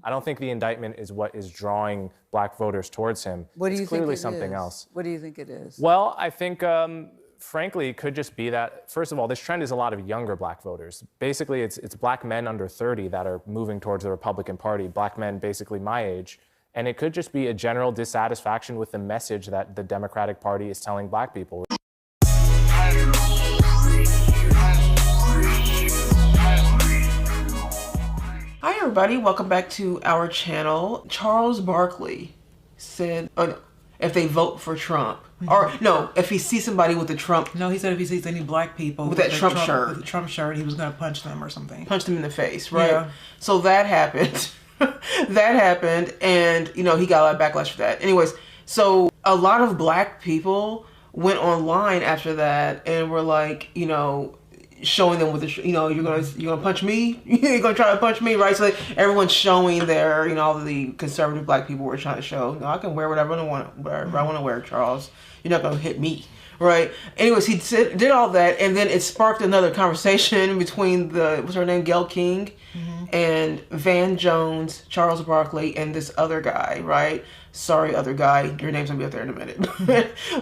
I don't think the indictment is what is drawing black voters towards him. What do you it's think clearly it something is? else. What do you think it is? Well, I think, frankly, it could just be that, first of all, this trend is a lot of younger black voters. Basically, it's black men under 30 that are moving towards the Republican Party, black men basically my age. And it could just be a general dissatisfaction with the message that the Democratic Party is telling black people. Hi everybody, welcome back to our channel. Charles Barkley said, if they vote for Trump, or no, if he sees somebody with a Trump. No, he said if he sees any black people with that Trump shirt, with a Trump shirt, he was going to punch them or something. Punch them in the face, right? Yeah. So that happened. That happened, and he got a lot of backlash for that. Anyways, so a lot of black people went online after that and were like, showing them with the, you're gonna punch me, you're gonna try to punch me, right? So like, everyone's showing their, all of the conservative black people were trying to show, no, I can wear whatever I want to wear, Charles. You're not gonna hit me, right? Anyways, he did all that, and then it sparked another conversation between what's her name, Gayle King, and Van Jones, Charles Barkley, and this other guy, right? Sorry, other guy, your name's gonna be up there in a minute.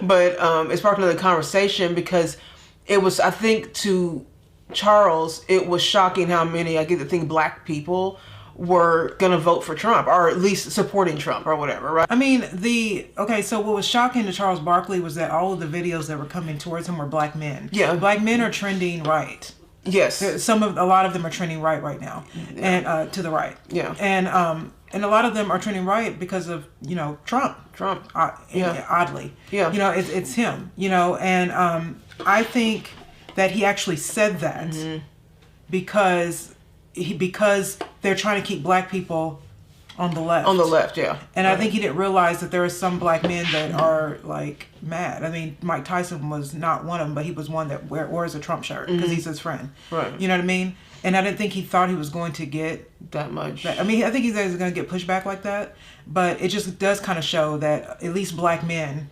But it sparked another conversation because it was, I think, to Charles, it was shocking how many, I get to think, black people were going to vote for Trump, or at least supporting Trump or whatever, right? I mean, so what was shocking to Charles Barkley was that all of the videos that were coming towards him were black men. Yeah. Black men are trending right. Yes. A lot of them are trending right now, and to the right. Yeah. And a lot of them are trending right because of, Trump. Oddly. Yeah. It's him, and I think that he actually said that because they're trying to keep black people on the left. On the left, yeah. And I think he didn't realize that there are some black men that are like mad. I mean, Mike Tyson was not one of them, but he was one that wears a Trump shirt because he's his friend. Right. You know what I mean? And I didn't think he thought he was going to get that much. I think he's going to get pushback like that, but it just does kind of show that at least black men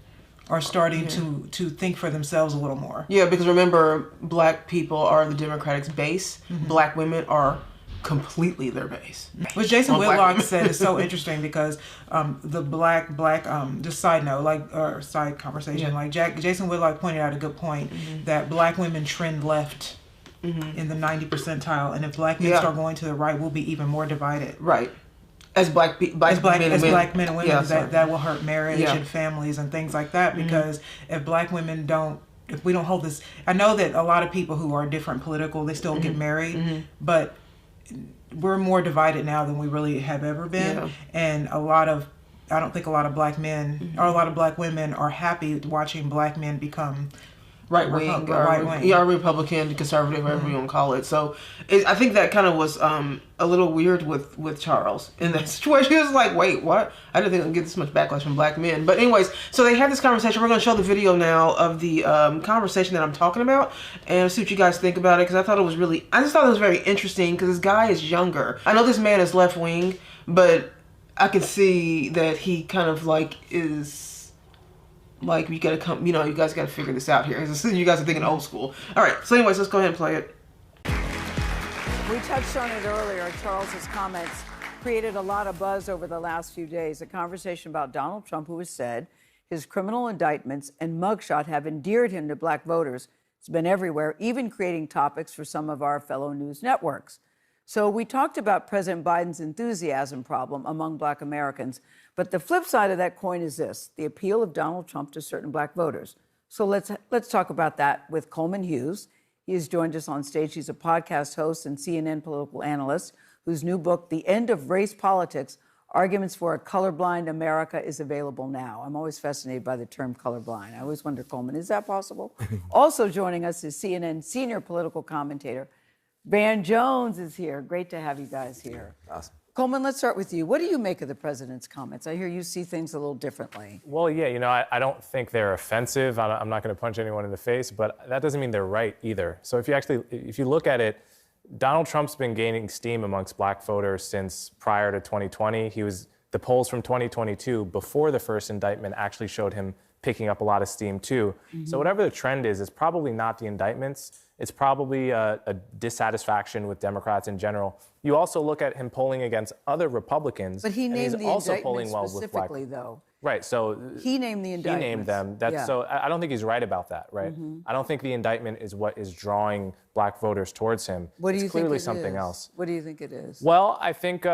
are starting to think for themselves a little more. Yeah, because remember, black people are the Democrats' base. Black women are completely their base. What Jason Whitlock said is so interesting because the black just side note, or side conversation, Jason Whitlock pointed out a good point that black women trend left in the 90 percentile, and if black men start going to the right, we'll be even more divided. Right. As black men and women, that will hurt marriage and families and things like that, because if we don't hold this, I know that a lot of people who are different political, they still get married, but we're more divided now than we really have ever been. And I don't think a lot of black men or a lot of black women are happy watching black men become right wing, Republican, conservative, whatever you want to call it. So I think that kind of was a little weird with Charles in that situation. He was like, wait, what? I didn't think I'd get this much backlash from black men. But anyways, so they had this conversation. We're going to show the video now of the conversation that I'm talking about and see what you guys think about it, because I just thought it was very interesting because this guy is younger. I know this man is left wing, but I can see that he kind of is like, you gotta come, you guys gotta figure this out here. You guys are thinking old school. All right, so anyways, let's go ahead and play it. We touched on it earlier. Charles's comments created a lot of buzz over the last few days. A conversation about Donald Trump, who has said his criminal indictments and mugshot have endeared him to black voters. It's been everywhere, even creating topics for some of our fellow news networks. So we talked about President Biden's enthusiasm problem among black Americans. But the flip side of that coin is this, the appeal of Donald Trump to certain black voters. So let's talk about that with Coleman Hughes. He has joined us on stage. He's a podcast host and CNN political analyst whose new book, The End of Race Politics, Arguments for a Colorblind America, is available now. I'm always fascinated by the term colorblind. I always wonder, Coleman, is that possible? Also joining us is CNN senior political commentator Van Jones is here. Great to have you guys here. Awesome. Coleman, let's start with you. What do you make of the president's comments? I hear you see things a little differently. Well, yeah, I don't think they're offensive. I'm not going to punch anyone in the face, but that doesn't mean they're right either. So if you look at it, Donald Trump's been gaining steam amongst black voters since prior to 2020. The polls from 2022, before the first indictment, actually showed him picking up a lot of steam too. So whatever the trend is, it's probably not the indictments. It's probably a dissatisfaction with Democrats in general. You also look at him polling against other Republicans, But he and named he's the also indictment polling well with black. specifically, though. Right. So He named the indictments. He named them. That's so. I don't think he's right about that. Right. I don't think the indictment is what is drawing black voters towards him. What do you it's think clearly it something is? else. What do you think it is? Well, I think,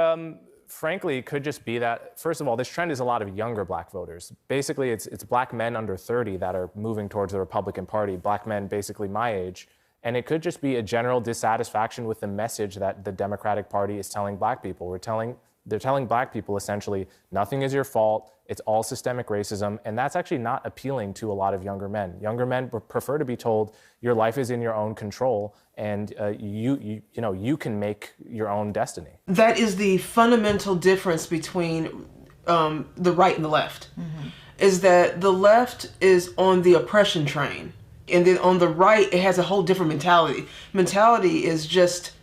frankly, it could just be that, first of all, this trend is a lot of younger black voters. Basically, it's black men under 30 that are moving towards the Republican Party, black men basically my age. And it could just be a general dissatisfaction with the message that the Democratic Party is telling black people. They're telling black people essentially, nothing is your fault, it's all systemic racism, and that's actually not appealing to a lot of younger men. Younger men prefer to be told your life is in your own control, and you can make your own destiny. That is the fundamental difference between the right and the left, is that the left is on the oppression train, and then on the right, it has a whole different mentality. Mentality is just,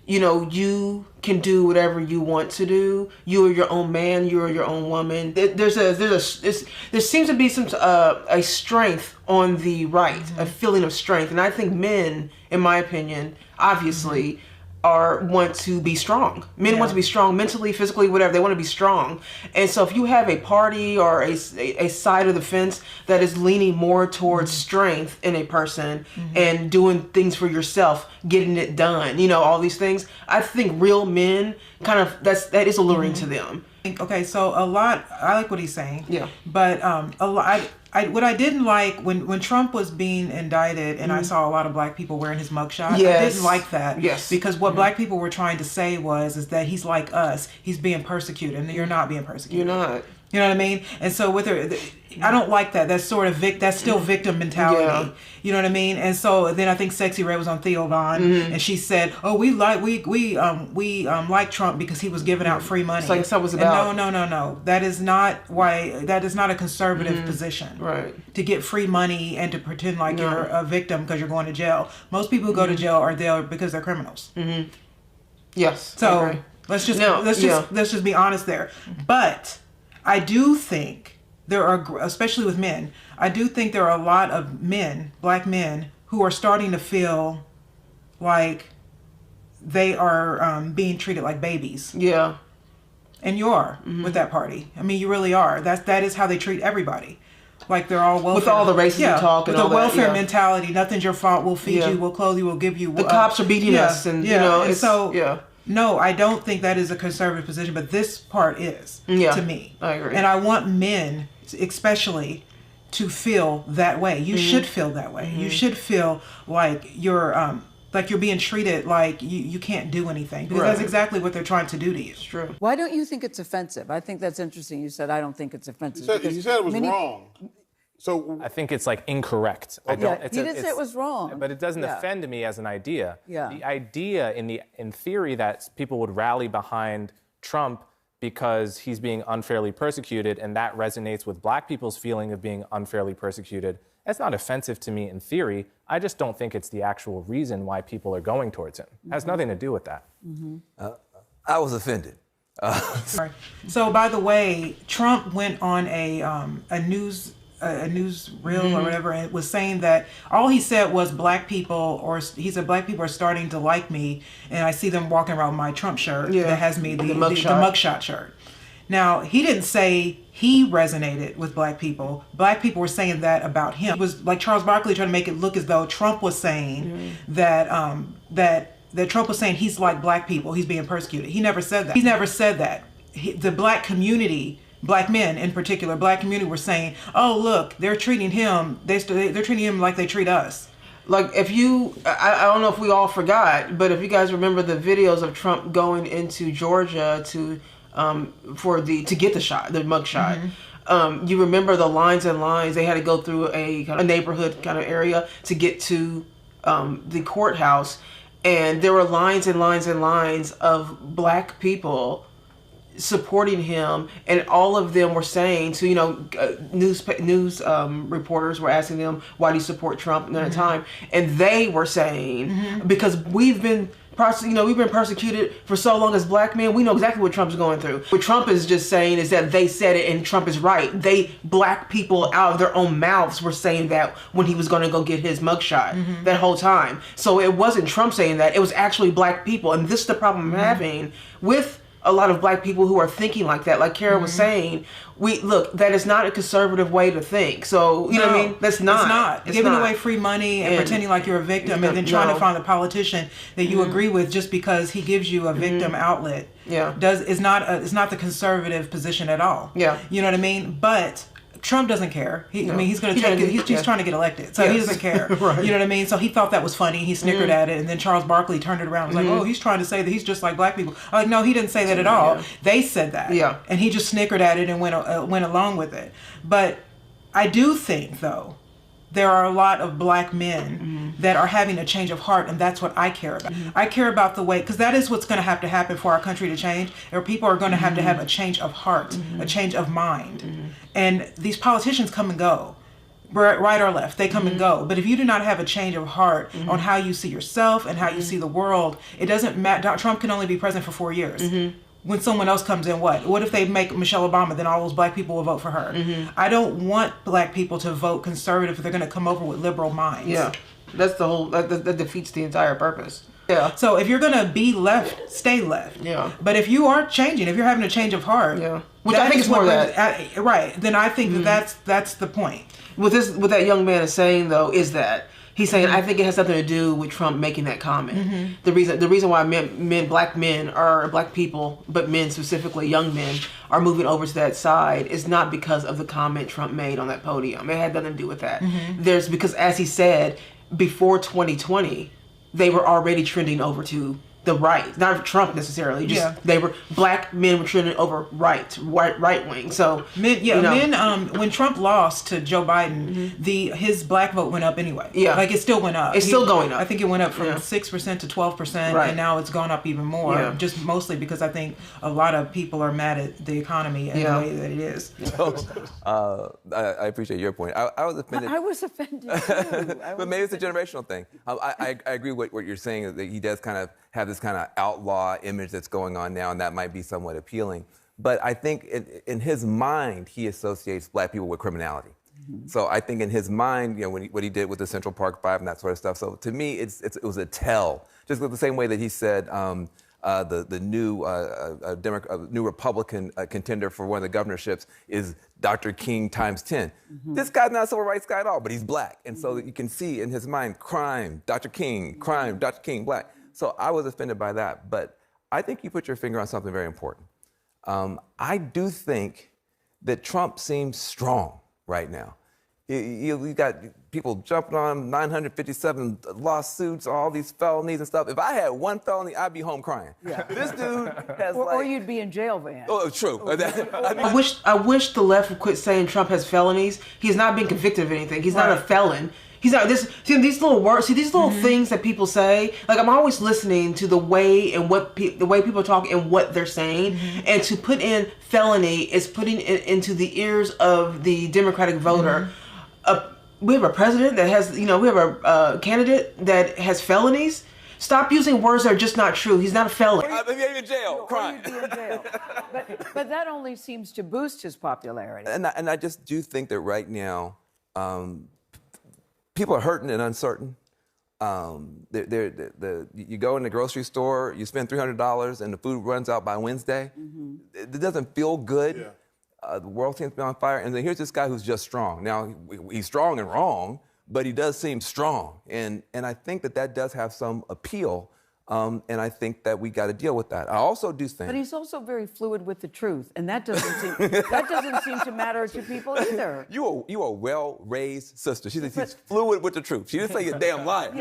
you can do whatever you want to do. You are your own man. You are your own woman. There seems to be some a strength on the right, a feeling of strength, and I think men, in my opinion, obviously, want to be strong. Men want to be strong mentally, physically, whatever. They want to be strong. And so if you have a party or a side of the fence that is leaning more towards strength in a person and doing things for yourself, getting it done, all these things, I think real men that is alluring to them. Okay, so I like what he's saying. Yeah. But what I didn't like when Trump was being indicted and I saw a lot of black people wearing his mugshot, Yes. I didn't like that. Yes. Because what black people were trying to say is that he's like us. He's being persecuted, and you're not being persecuted. You're not. You know what I mean? And so I don't like that. That's sort of that's still victim mentality. Yeah. You know what I mean? And so then I think Sexy Red was on Theo Von, and she said, "Oh, we like Trump because he was giving out free money." It's like that's what it was about. No. That is not a conservative position. Right. To get free money and to pretend like you're a victim because you're going to jail. Most people who go to jail are there because they're criminals. Yes. So let's just be honest there. But I do think there are, especially with men, I do think there are a lot of men, black men, who are starting to feel like they are being treated like babies. Yeah. And you are with that party. I mean, you really are. That is how they treat everybody. Like they're all welfare. With all the racism talk and all that. With the welfare mentality, nothing's your fault. We'll feed you. We'll clothe you. We'll give you. The cops are beating us, and No, I don't think that is a conservative position, but this part is to me. I agree. And I want men, especially, to feel that way. You should feel that way. You should feel like you're being treated like you can't do anything, because that's exactly what they're trying to do to you. It's true. Why don't you think it's offensive? I think that's interesting. You said, I don't think it's offensive. You said it was wrong. So I think it's incorrect. He didn't say it was wrong. But it doesn't offend me as an idea. Yeah. The idea in theory that people would rally behind Trump because he's being unfairly persecuted, and that resonates with black people's feeling of being unfairly persecuted, that's not offensive to me in theory. I just don't think it's the actual reason why people are going towards him. It has nothing to do with that. I was offended. So, by the way, Trump went on a news reel or whatever, and was saying that all he said was black people are starting to like me, and I see them walking around with my Trump shirt that has me the mugshot shirt. Now, he didn't say he resonated with black people. Black people were saying that about him. It was like Charles Barkley trying to make it look as though Trump was saying that Trump was saying he's like black people, he's being persecuted. He never said that. The black community, black men in particular, black community were saying, "Oh, look, they're treating him. They're treating him like they treat us." Like I don't know if we all forgot, but if you guys remember the videos of Trump going into Georgia to get the mugshot. You remember the lines and lines. They had to go through a neighborhood kind of area to get to the courthouse, and there were lines and lines and lines of black people supporting him, and all of them were saying to news reporters were asking them, why do you support Trump at that time, and they were saying because we've been we've been persecuted for so long as black men. We know exactly what Trump's going through. What Trump is just saying is that they said it and Trump is right. Black people out of their own mouths were saying that when he was going to go get his mugshot that whole time. So it wasn't Trump saying that. It was actually black people. And this is the problem I'm having with a lot of black people who are thinking like that. Like Kara was saying, that is not a conservative way to think. So, you know what I mean? That's not. It's not. Giving away free money and pretending like you're a victim and then trying to find a politician that you agree with just because he gives you a victim outlet is not the conservative position at all. Yeah. You know what I mean? But Trump doesn't care. He's going to take it. He's trying to get elected, so he doesn't care. Right. You know what I mean? So he thought that was funny. He snickered at it, and then Charles Barkley turned it around. And was like, "Oh, he's trying to say that he's just like black people." I'm like, no, he didn't say that at all. They said that. Yeah. And he just snickered at it and went along with it. But I do think, though, there are a lot of black men that are having a change of heart, and that's what I care about. I care about the way, because that is what's going to have to happen for our country to change, or people are going to have a change of heart, a change of mind. And these politicians come and go, right or left, they come and go. But if you do not have a change of heart on how you see yourself and how you see the world, it doesn't matter. Trump can only be president for 4 years. When someone else comes in, what if they make Michelle Obama? Then all those black people will vote for her. I don't want black people to vote conservative if they're going to come over with liberal minds. Yeah, that's the whole. That defeats the entire purpose. Yeah. So if you're going to be left, stay left. Yeah. But if you are changing, if you're having a change of heart, which I think is more of that. Right. Then I think that's the point. What that young man is saying though is that. He's saying, I think it has something to do with Trump making that comment. The reason why black men, or black people, but men specifically, young men, are moving over to that side is not because of the comment Trump made on that podium. It had nothing to do with that. Because, as he said, before 2020, they were already trending over to the right, not Trump necessarily. Black men were trending over right wing. So men. When Trump lost to Joe Biden, his black vote went up anyway. Yeah, like it still went up. It's still going up. I think it went up from 6% to 12%, and now it's gone up even more. Yeah. Just mostly because I think a lot of people are mad at the economy and the way that it is. So, I appreciate your point. I was offended. I was offended too. But maybe it's a generational thing. I agree with what you're saying, that he does kind of have this kind of outlaw image that's going on now, and that might be somewhat appealing. But I think in his mind, he associates black people with criminality. So I think in his mind, what he did with the Central Park Five and that sort of stuff. So to me, it was a tell. Just the same way that he said the new Republican contender for one of the governorships is Dr. King times 10. This guy's not a civil rights guy at all, but he's black. And so you can see in his mind, crime, Dr. King, black. So I was offended by that, but I think you put your finger on something very important. I do think that Trump seems strong right now. You got people jumping on 957 lawsuits, all these felonies and stuff. If I had one felony, I'd be home crying. Yeah. This dude has or you'd be in jail, Van. Oh, true. I wish the left would quit saying Trump has felonies. He's not been convicted of anything. He's not a felon. He's not this. See these little words. See these little things that people say. Like I'm always listening to the way and the way people talk and what they're saying. And to put in felony is putting it into the ears of the Democratic voter. We have a president that has, we have a candidate that has felonies. Stop using words that are just not true. He's not a felon. Maybe in jail, crying. Or you'd be in jail. But that only seems to boost his popularity. And I just do think that right now. People are hurting and uncertain. You go in the grocery store, you spend $300, and the food runs out by Wednesday. It doesn't feel good. Yeah. The world seems to be on fire. And then here's this guy who's just strong. Now, he's strong and wrong, but he does seem strong. And I think that does have some appeal. And I think that we got to deal with that. I also do think. But he's also very fluid with the truth, and that doesn't seem to matter to people either. You are a well-raised sister. She's fluid with the truth. She didn't say you're a damn liar.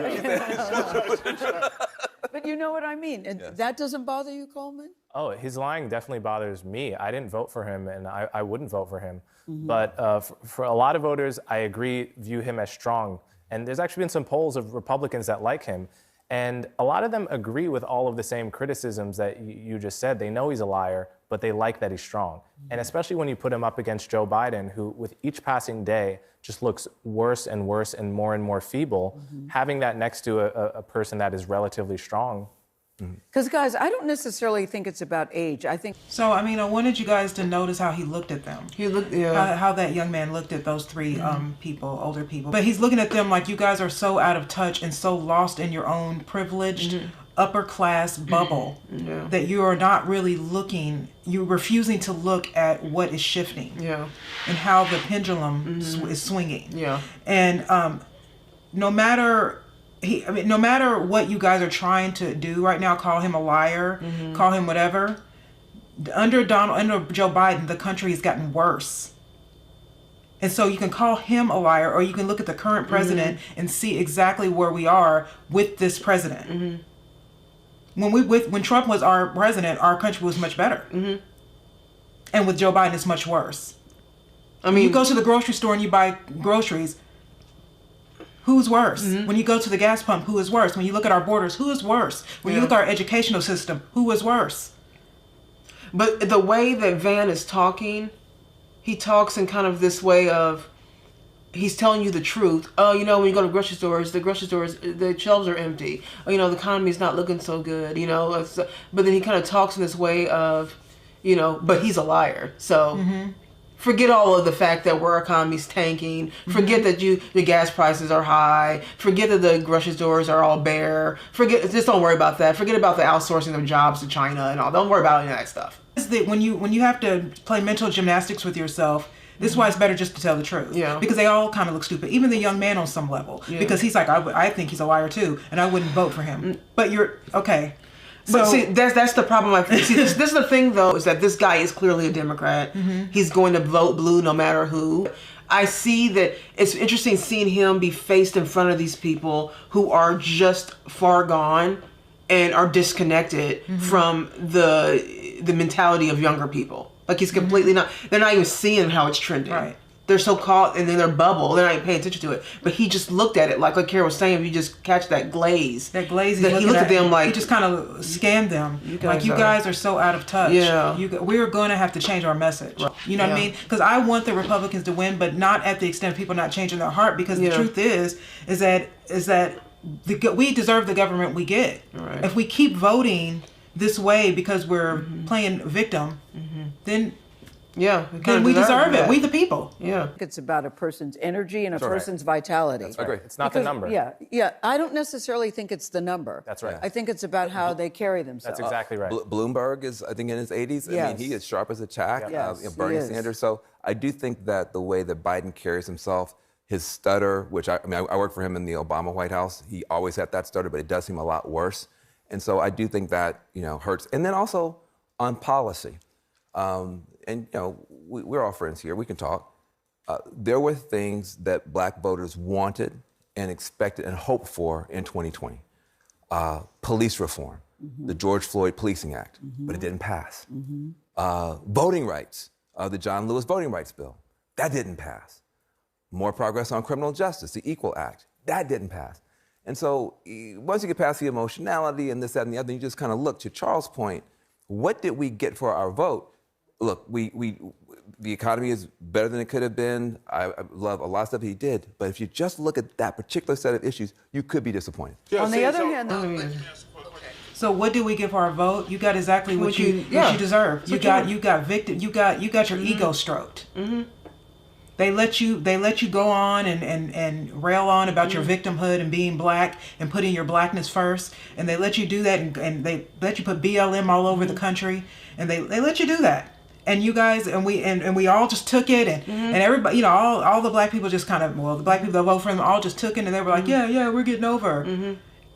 But you know what I mean. And that doesn't bother you, Coleman? Oh, his lying definitely bothers me. I didn't vote for him, and I wouldn't vote for him. But for a lot of voters, I view him as strong. And there's actually been some polls of Republicans that like him. And a lot of them agree with all of the same criticisms that you just said. They know he's a liar, but they like that he's strong. And especially when you put him up against Joe Biden, who with each passing day just looks worse and worse and more feeble, having that next to a person that is relatively strong Because, guys, I don't necessarily think it's about age. I think... So, I mean, I wanted you guys to notice how he looked at them. He looked, yeah. How that young man looked at those three people, older people. But he's looking at them like you guys are so out of touch and so lost in your own privileged upper class bubble that you are not really looking, you're refusing to look at what is shifting and how the pendulum is swinging. Yeah. And no matter what you guys are trying to do right now, call him a liar, call him whatever, under Joe Biden, the country has gotten worse. And so you can call him a liar, or you can look at the current president and see exactly where we are with this president. When Trump was our president, our country was much better. And with Joe Biden, it's much worse. I mean, you go to the grocery store and you buy groceries, who's worse? When you go to the gas pump, who is worse? When you look at our borders, who is worse? When you look at our educational system, who is worse? But the way that Van is talking, he talks in kind of this way of, he's telling you the truth. Oh, you know, when you go to grocery stores, the shelves are empty. Oh, you know, the economy's not looking so good, you know. But then he kind of talks in this way of, you know, but he's a liar. So forget all of the fact that our economy's tanking. Forget that the gas prices are high. Forget that the grocery stores are all bare. Just don't worry about that. Forget about the outsourcing of jobs to China and all. Don't worry about any of that stuff. When you have to play mental gymnastics with yourself, this is why it's better just to tell the truth. Yeah. Because they all kind of look stupid. Even the young man on some level. Yeah. Because he's like, I think he's a liar too, and I wouldn't vote for him. But you're okay. But see, that's the problem. I think. See, this is the thing though, is that this guy is clearly a Democrat. He's going to vote blue no matter who. I see that it's interesting seeing him be faced in front of these people who are just far gone and are disconnected from the mentality of younger people. Like he's completely not. They're not even seeing how it's trending. Right. They're so caught in their bubble. They're not even paying attention to it. But he just looked at it like Kara was saying. If you just catch that glaze, that glaze. That he looked at them like he just kind of scammed them. You guys are so out of touch. Yeah. We're going to have to change our message. Right. You know what I mean? Because I want the Republicans to win, but not at the extent of people not changing their heart. Because the truth is that we deserve the government we get. Right. If we keep voting this way because we're playing victim, then we deserve it. We the people. Yeah. It's about a person's energy and a person's vitality. That's right. It's not the number. Yeah. I don't necessarily think it's the number. That's right. I think it's about how they carry themselves. That's exactly right. Bloomberg is, I think, in his 80s. Yes. I mean, he is sharp as a tack. Yes, Bernie Sanders. So I do think that the way that Biden carries himself, his stutter, which I worked for him in the Obama White House. He always had that stutter, but it does seem a lot worse. And so I do think that, hurts. And then also on policy. And, we're all friends here. We can talk. There were things that black voters wanted and expected and hoped for in 2020. Police reform, the George Floyd Policing Act, but it didn't pass. Voting rights, the John Lewis Voting Rights Bill, that didn't pass. More progress on criminal justice, the Equal Act, that didn't pass. And so once you get past the emotionality and this, that, and the other, you just kind of look to Charles' point, what did we get for our vote? Look, the economy is better than it could have been. I love a lot of stuff he did. But if you just look at that particular set of issues, you could be disappointed. On the other hand, so what did we get for our vote? You got exactly what you deserve. You got victim. You got your ego stroked. They let you go on and rail on about your victimhood and being black and putting your blackness first, and they let you do that, and they let you put BLM all over the country, and they let you do that. And you guys and we all just took it, and everybody, all the black people just kind of, the black people that vote for them all just took it, and they were like, yeah, we're getting over.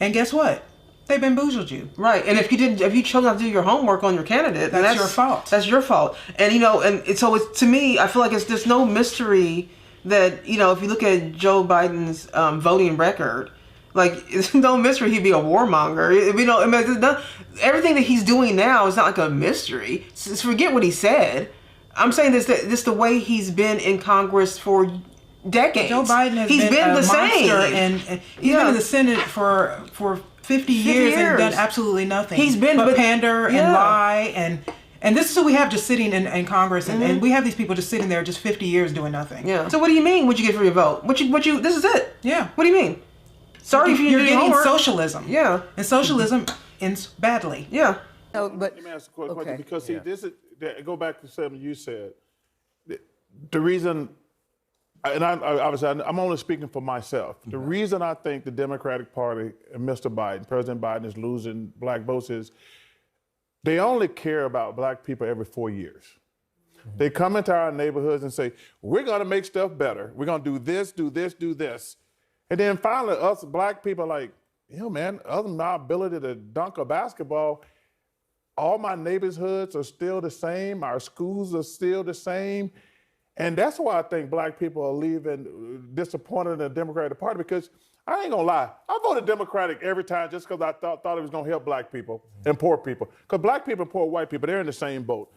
And guess what? They bamboozled you. Right. And if you chose not to do your homework on your candidate, then that's your fault. That's your fault. And and so it's, to me, I feel like there's no mystery that, if you look at Joe Biden's voting record, like, it's no mystery he'd be a warmonger. Everything that he's doing now is not like a mystery. Just forget what he said. I'm saying this the way he's been in Congress for decades. Joe Biden has been the monster, and he's been in the Senate for 50 years and done absolutely nothing. He's been but pander and lie and this is what we have just sitting in Congress, and we have these people just sitting there just 50 years doing nothing. Yeah. So what do you mean? What'd you get for your vote? This is it. Yeah. What do you mean? Sorry if you're getting socialism. Yeah. And socialism, ends badly. Yeah. No, but Let me ask a quick question okay. because see, this is go back to something you said. The reason, and obviously I'm only speaking for myself. The reason I think the Democratic Party and Mr. Biden, President Biden, is losing black votes is they only care about black people every 4 years. They come into our neighborhoods and say, we're going to make stuff better. We're going to do this, do this, do this. And then finally, us black people are like, man, other than my ability to dunk a basketball, all my neighborhoods are still the same. Our schools are still the same. And that's why I think black people are leaving disappointed in the Democratic Party, because I ain't gonna lie, I voted Democratic every time just because I thought it was gonna help black people and poor people. Because black people and poor white people, they're in the same boat.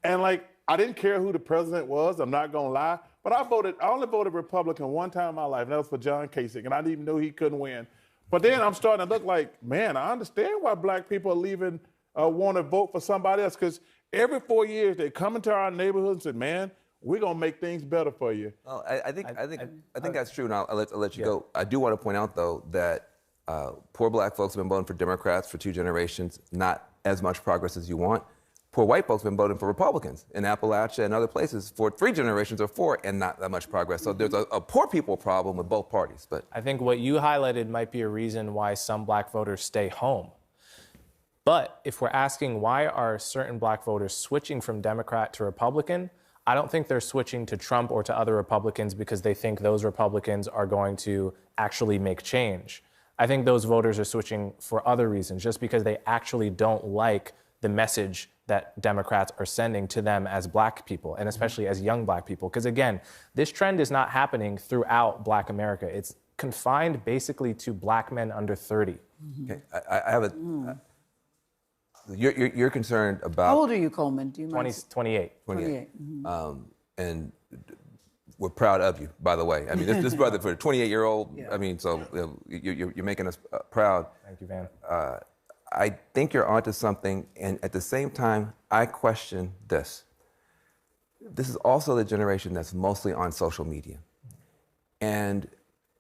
And I didn't care who the president was, I'm not gonna lie, but I only voted Republican one time in my life, and that was for John Kasich, and I didn't even know he couldn't win. But then I'm starting to look like, man, I understand why black people are leaving, want to vote for somebody else, because every 4 years they come into our neighborhoods and say, man, we're gonna make things better for you. Well, I think that's true, and I'll let you go. I do want to point out though that poor black folks have been voting for Democrats for 2 generations, not as much progress as you want. Poor white folks have been voting for Republicans in Appalachia and other places for 3 generations or 4, and not that much progress. So there's a poor people problem with both parties. But I think what you highlighted might be a reason why some black voters stay home. But if we're asking why are certain black voters switching from Democrat to Republican, I don't think they're switching to Trump or to other Republicans because they think those Republicans are going to actually make change. I think those voters are switching for other reasons, just because they actually don't like the message that Democrats are sending to them as black people, and especially as young black people. Because again, this trend is not happening throughout black America. It's confined basically to black men under 30. okay, I have a. You're concerned about. How old are you, Coleman? Do you mind? 28. 28. And we're proud of you, by the way. I mean, this brother, for a 28-year-old, Yeah. I mean, so you're making us proud. Thank you, Van. I think you're onto something, and at the same time, I question this. This is also the generation that's mostly on social media, and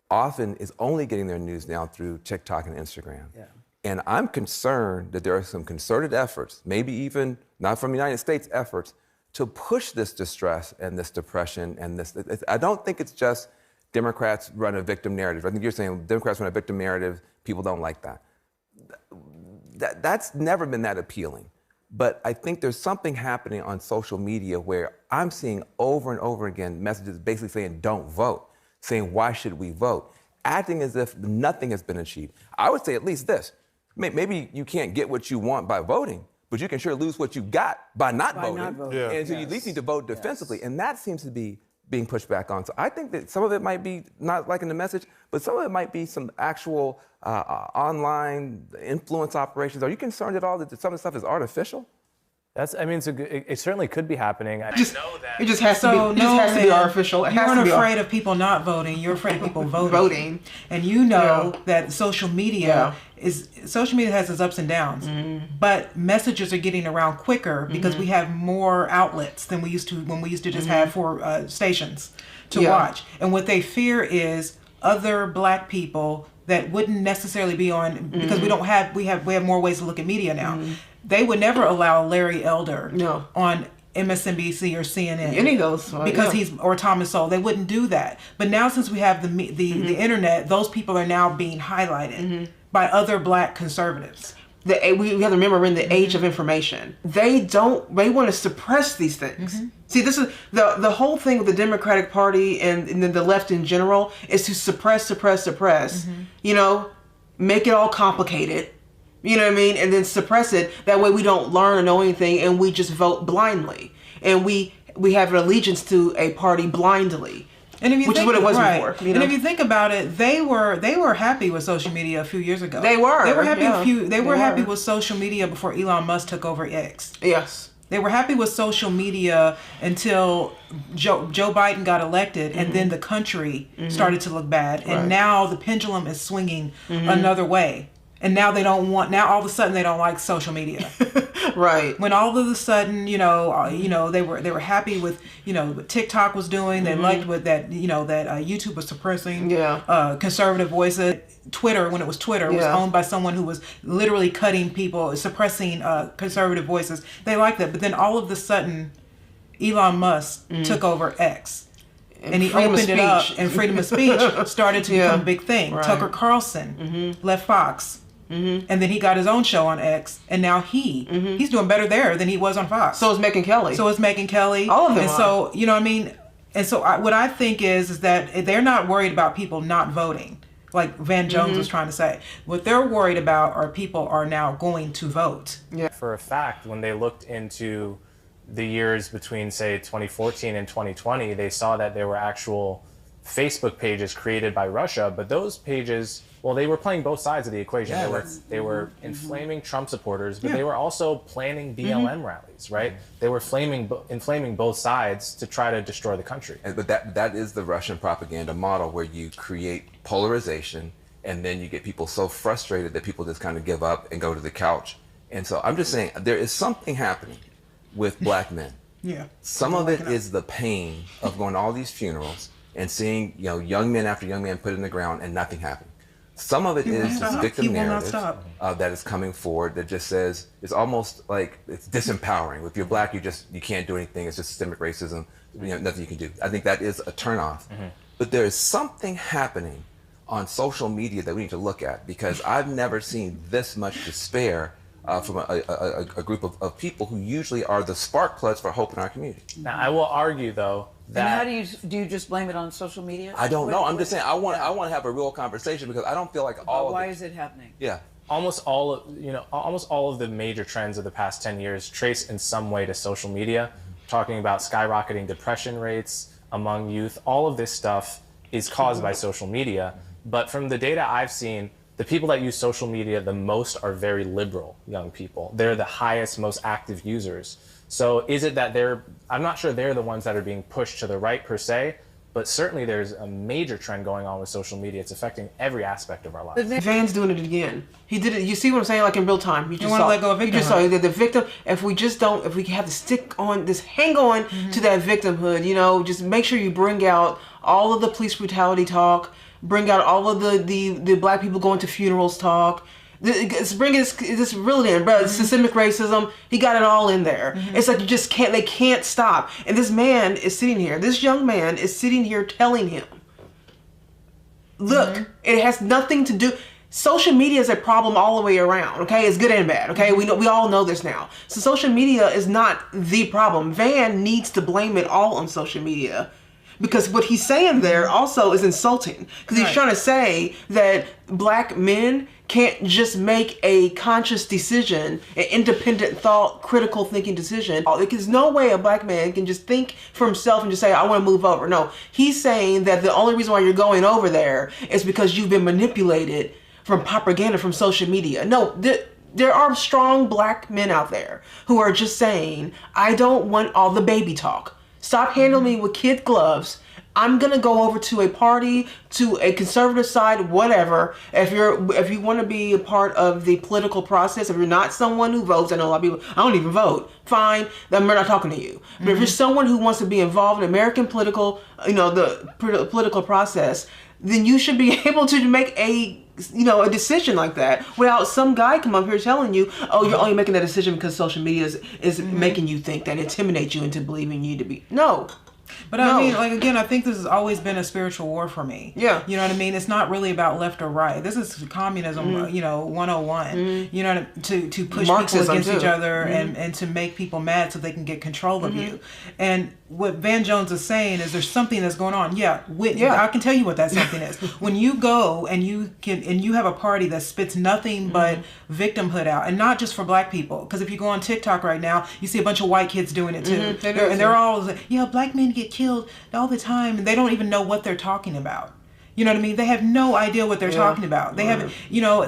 often is only getting their news now through TikTok and Instagram. Yeah. And I'm concerned that there are some concerted efforts, maybe even not from the United States efforts, to push this distress and this depression and this. I don't think it's just Democrats run a victim narrative. I think you're saying Democrats run a victim narrative, people don't like that. That's never been that appealing. But I think there's something happening on social media where I'm seeing over and over again messages basically saying don't vote, saying why should we vote, acting as if nothing has been achieved. I would say at least this. Maybe you can't get what you want by voting, but you can sure lose what you got by not voting. Yeah. And so you at least need to vote defensively. And that seems to be being pushed back on. So I think that some of it might be not liking the message, but some of it might be some actual online influence operations. Are you concerned at all that some of the stuff is artificial? It certainly could be happening. I know that. It just has to be artificial. It You has to aren't be afraid of people not voting. You're afraid of people voting. And you know that social media has its ups and downs. Mm-hmm. But messages are getting around quicker because we have more outlets than we used to when we used to just have 4 stations to watch. And what they fear is other black people that wouldn't necessarily be on, because we have more ways to look at media now. They would never allow Larry Elder on MSNBC or CNN. Any of those. Because or Thomas Sowell. They wouldn't do that. But now since we have the internet, those people are now being highlighted by other black conservatives. We have to remember we're in the age of information. They want to suppress these things. See, this is the whole thing with the Democratic Party and the left in general is to suppress. You know, make it all complicated. You know what I mean? And then suppress it. That way we don't learn or know anything, and we just vote blindly. And we have an allegiance to a party blindly. And if you which is what it was before. You know? And if you think about it, they were happy with social media a few years ago. They were happy. They were happy with social media before Elon Musk took over X. Yes. They were happy with social media until Joe Biden got elected, and then the country started to look bad. And now the pendulum is swinging another way. And now they don't want. Now all of a sudden they don't like social media. Right. When all of a sudden, they were happy with, what TikTok was doing. They liked what that YouTube was suppressing conservative voices. Twitter, when it was Twitter, was owned by someone who was literally cutting people, suppressing conservative voices. They liked that. But then all of a sudden, Elon Musk took over X. And he opened it up, and freedom of speech started to become a big thing. Right. Tucker Carlson left Fox. And then he got his own show on X, and now he's doing better there than he was on Fox. So is Megyn Kelly. All of them. And so, you know what I mean? And so what I think is that they're not worried about people not voting, like Van Jones was trying to say. What they're worried about are people are now going to vote. Yeah. For a fact, when they looked into the years between, say, 2014 and 2020, they saw that there were actual Facebook pages created by Russia, but those pages, well, they were playing both sides of the equation. Yeah, they were inflaming Trump supporters, but they were also planning BLM rallies, right? They were inflaming both sides to try to destroy the country. But that is the Russian propaganda model, where you create polarization, and then you get people so frustrated that people just kind of give up and go to the couch. And so I'm just saying, there is something happening with black men. Yeah. Some of it is the pain of going to all these funerals and seeing, young men after young men put in the ground and nothing happening. Some of it is this victim narrative that is coming forward that just says, it's almost like it's disempowering. If you're black, you can't do anything. It's just systemic racism. Nothing you can do. I think that is a turnoff. But there is something happening on social media that we need to look at, because I've never seen this much despair from a group of people who usually are the spark plugs for hope in our community. Now, I will argue, though, that... And how do you just blame it on social media? I don't know. I'm just saying, I want to have a real conversation, because I don't feel like why is it happening? Yeah. Almost all of the major trends of the past 10 years trace in some way to social media. Talking about skyrocketing depression rates among youth, all of this stuff is caused by social media. But from the data I've seen, the people that use social media the most are very liberal young people. They're the highest, most active users. So is it that I'm not sure they're the ones that are being pushed to the right per se, but certainly there's a major trend going on with social media. It's affecting every aspect of our lives. Van's doing it again. He did it. You see what I'm saying? Like in real time. You want to let go of victimhood. You just saw the victim. If we have to hang on to that victimhood, just make sure you bring out all of the police brutality talk, bring out all of the black people going to funerals talk. Bring this really in, bro. Systemic racism. He got it all in there. It's like they can't stop. And this man is sitting here. This young man is sitting here telling him, look, it has nothing to do. Social media is a problem all the way around. Okay, it's good and bad. Okay, we all know this now. So social media is not the problem. Van needs to blame it all on social media. Because what he's saying there also is insulting. Because he's trying to say that black men can't just make a conscious decision, an independent thought, critical thinking decision. There's no way a black man can just think for himself and just say, I want to move over. No, he's saying that the only reason why you're going over there is because you've been manipulated from propaganda from social media. No, there are strong black men out there who are just saying, I don't want all the baby talk. Stop handling me with kid gloves. I'm going to go over to a party, to a conservative side, whatever. If you want to be a part of the political process, if you're not someone who votes, I know a lot of people, I don't even vote, fine, then we're not talking to you. But if you're someone who wants to be involved in American political, the political process, then you should be able to make a decision like that without some guy come up here telling you, oh, you're only making that decision because social media is making you think that, intimidate you into believing you to be. No. But I mean, again, I think this has always been a spiritual war for me. Yeah. You know what I mean? It's not really about left or right. This is communism, 101. You know, to push Marxism people against too. each other and to make people mad so they can get control of you. And what Van Jones is saying is there's something that's going on. Yeah. I can tell you what that something is. When you go and you have a party that spits nothing but victimhood out, and not just for black people, because if you go on TikTok right now, you see a bunch of white kids doing it too. They're all like, black men get killed all the time, and they don't even know what they're talking about. You know what I mean? They have no idea what they're talking about. They haven't,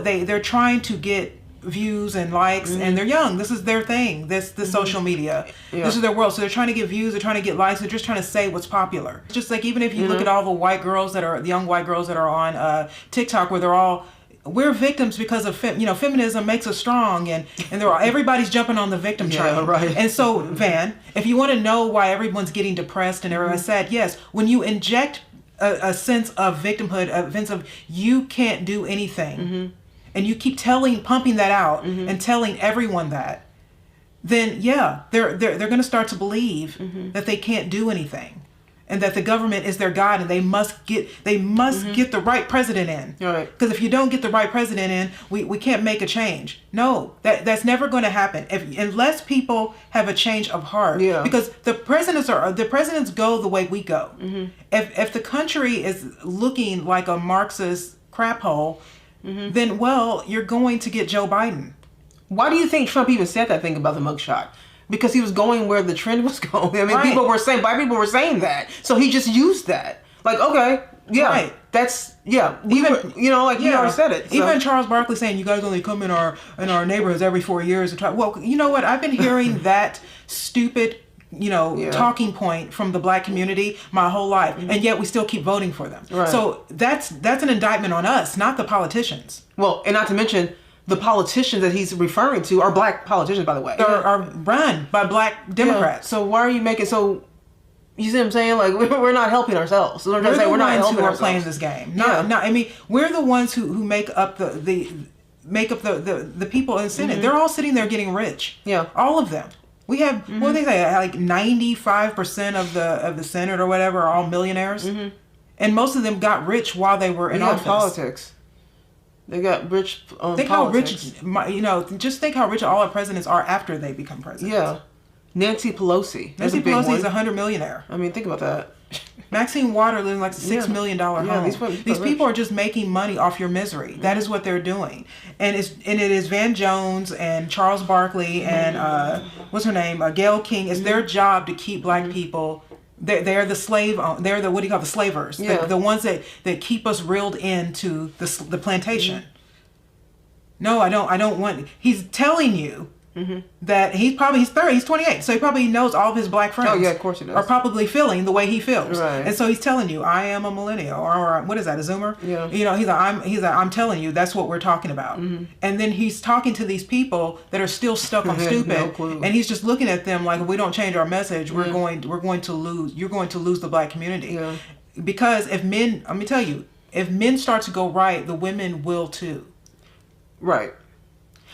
they're trying to get views and likes, and they're young. This is their thing. This social media. Yeah. This is their world. So they're trying to get views. They're trying to get likes. They're just trying to say what's popular. Just like even if you look at all the young white girls that are on TikTok, where they're all we're victims because of feminism makes us strong, and everybody's jumping on the victim train. Yeah, right. And so, Van, if you want to know why everyone's getting depressed and everyone's sad, yes, when you inject a sense of victimhood, a sense of you can't do anything, and you keep pumping that out and telling everyone that, then yeah, they're going to start to believe that they can't do anything. And that the government is their God, and they must get the right president in. Right. Because if you don't get the right president in, we can't make a change. No, that's never going to happen unless people have a change of heart. Yeah. Because the presidents go the way we go. If the country is looking like a Marxist crap hole, then you're going to get Joe Biden. Why do you think Trump even said that thing about the mugshot? Because he was going where the trend was going. I mean, Right. black people were saying that. So he just used that. Like, okay, yeah, Right. that's, yeah. He already said it. So. Even Charles Barkley saying you guys only come in our neighborhoods every 4 years and try. Well, you know what? I've been hearing that stupid, talking point from the black community my whole life, and yet we still keep voting for them. Right. So that's an indictment on us, not the politicians. Well, and not to mention, the politicians that he's referring to are black politicians, by the way. Are run by black Democrats. So why are you making so? You see what I'm saying? Like we're not helping ourselves. So We're the we're not ones helping who are ourselves. playing this game. Yeah. I mean, we're the ones who make up the people in the Senate. They're all sitting there getting rich. Yeah. All of them. We have what do they say? Like 95% of the Senate or whatever are all millionaires, and most of them got rich while they were in office. Politics. They got rich on Think politics. how rich, just think how rich all our presidents are after they become presidents. Yeah. Nancy Pelosi. That's Nancy a big Pelosi one. is $100 millionaire. I mean, think about that. Maxine Waters lives in like a $6 million home. Yeah, these these people are just making money off your misery. That is what they're doing. And it is Van Jones and Charles Barkley and what's her name? Gayle King. It's their job to keep black people. They're the slave. They're the, what do you call, the slavers? Yeah. The ones that keep us reeled into the plantation. No, I don't want. He's telling you that he's 30, he's 28, so he probably knows all of his black friends. Oh yeah, of course he does. Are probably feeling the way he feels, Right. and so he's telling you, I am a millennial, or what is that, a Zoomer? Yeah. I'm telling you, that's what we're talking about. And then he's talking to these people that are still stuck on stupid, No clue. and he's just looking at them like, if we don't change our message, we're going to lose. You're going to lose the black community, Yeah. because if men, let me tell you, if men start to go right, the women will too. Right.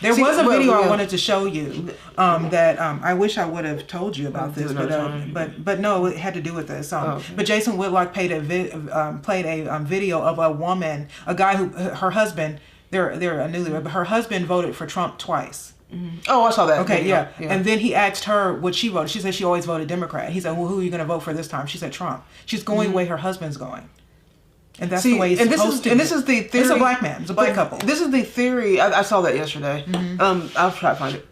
There was a video I yeah. wanted to show you that I wish I would have told you about this, but no, it had to do with this. Okay. But Jason Whitlock played a video of a woman, a guy who her husband, they're a newlywed, but her husband voted for Trump twice. Oh, I saw that. Okay, video. yeah. And then he asked her what she voted. She said she always voted Democrat. He said, well, who are you going to vote for this time? She said Trump. She's going the way her husband's going. And that's the way it's supposed to be. And this is the theory. It's a black man. It's a black couple. This is the theory. I saw that yesterday. I'll try to find it.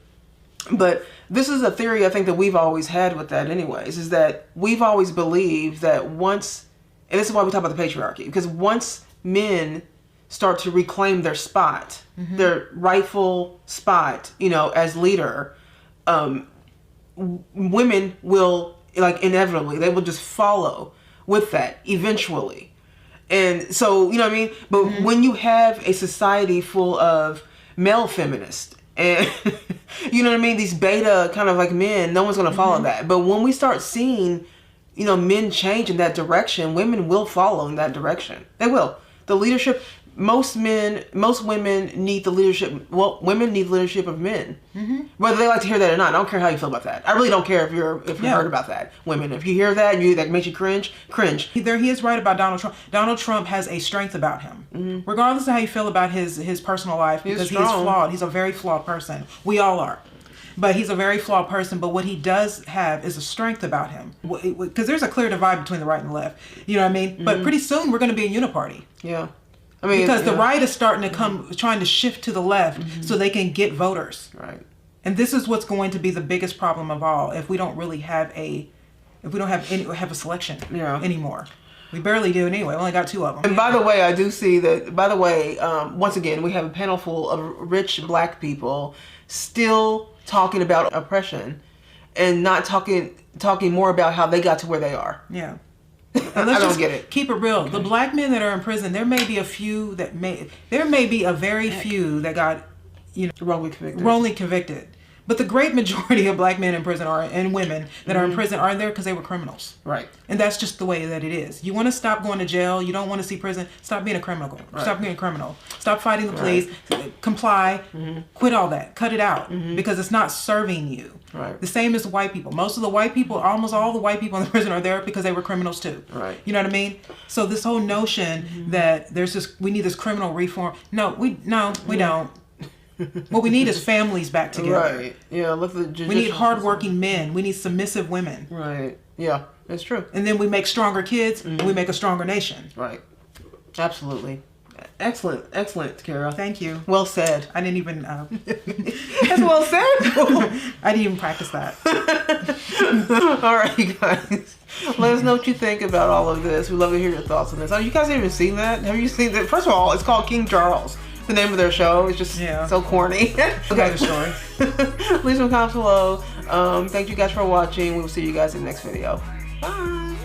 But this is a theory I think that we've always had with that anyways, is that we've always believed that once, and this is why we talk about the patriarchy, because once men start to reclaim their spot, their rightful spot, as leader, women will, like, inevitably, they will just follow with that eventually. And so, you know what I mean? But when you have a society full of male feminists and, you know what I mean? These beta kind of like men, no one's going to follow that. But when we start seeing, men change in that direction, women will follow in that direction. They will. The leadership, most women need the leadership. Well, women need leadership of men, whether they like to hear that or not. I don't care how you feel about that. I really don't care if you're heard about that. Women, if you hear that and that makes you cringe. There, he is right about Donald Trump. Donald Trump has a strength about him, regardless of how you feel about his personal life, because he is flawed. He's a very flawed person. We all are. But he's a very flawed person. But what he does have is a strength about him. Because there's a clear divide between the right and the left. You know what I mean? But pretty soon we're going to be a uniparty. Yeah. I mean, because the right is starting to trying to shift to the left so they can get voters. Right. And this is what's going to be the biggest problem of all if we don't really have a selection anymore. We barely do anyway. We only got 2 of them. And by the way, I do see that, once again, we have a panel full of rich black people still talking about oppression and not talking more about how they got to where they are. Yeah. And let's I don't just get it. keep it real. The black men that are in prison, there may be a very few that got, wrongly convicted. But the great majority of black men in prison and women that are in prison are there because they were criminals. Right. And that's just the way that it is. You want to stop going to jail. You don't want to see prison. Stop being a criminal. Right. Stop being a criminal. Stop fighting the police. Comply. Quit all that. Cut it out because it's not serving you. Right. The same as white people. Almost all the white people in the prison are there because they were criminals too. Right. You know what I mean? So this whole notion that we need this criminal reform. No, we don't. What we need is families back together. Right. Yeah. Look at the we need hardworking men. We need submissive women. Right. Yeah. That's true. And then we make stronger kids, and we make a stronger nation. Right. Absolutely. Excellent, Kara. Thank you. Well said. I didn't even. That's well said. I didn't even practice that. All right, you guys. Let us know what you think about all of this. We'd love to hear your thoughts on this. Oh, you guys even seen that? Have you seen that? First of all, it's called King Charles. The name of their show is just so corny. Another story. Leave some comments below. Thank you guys for watching. We will see you guys in the next video. Bye.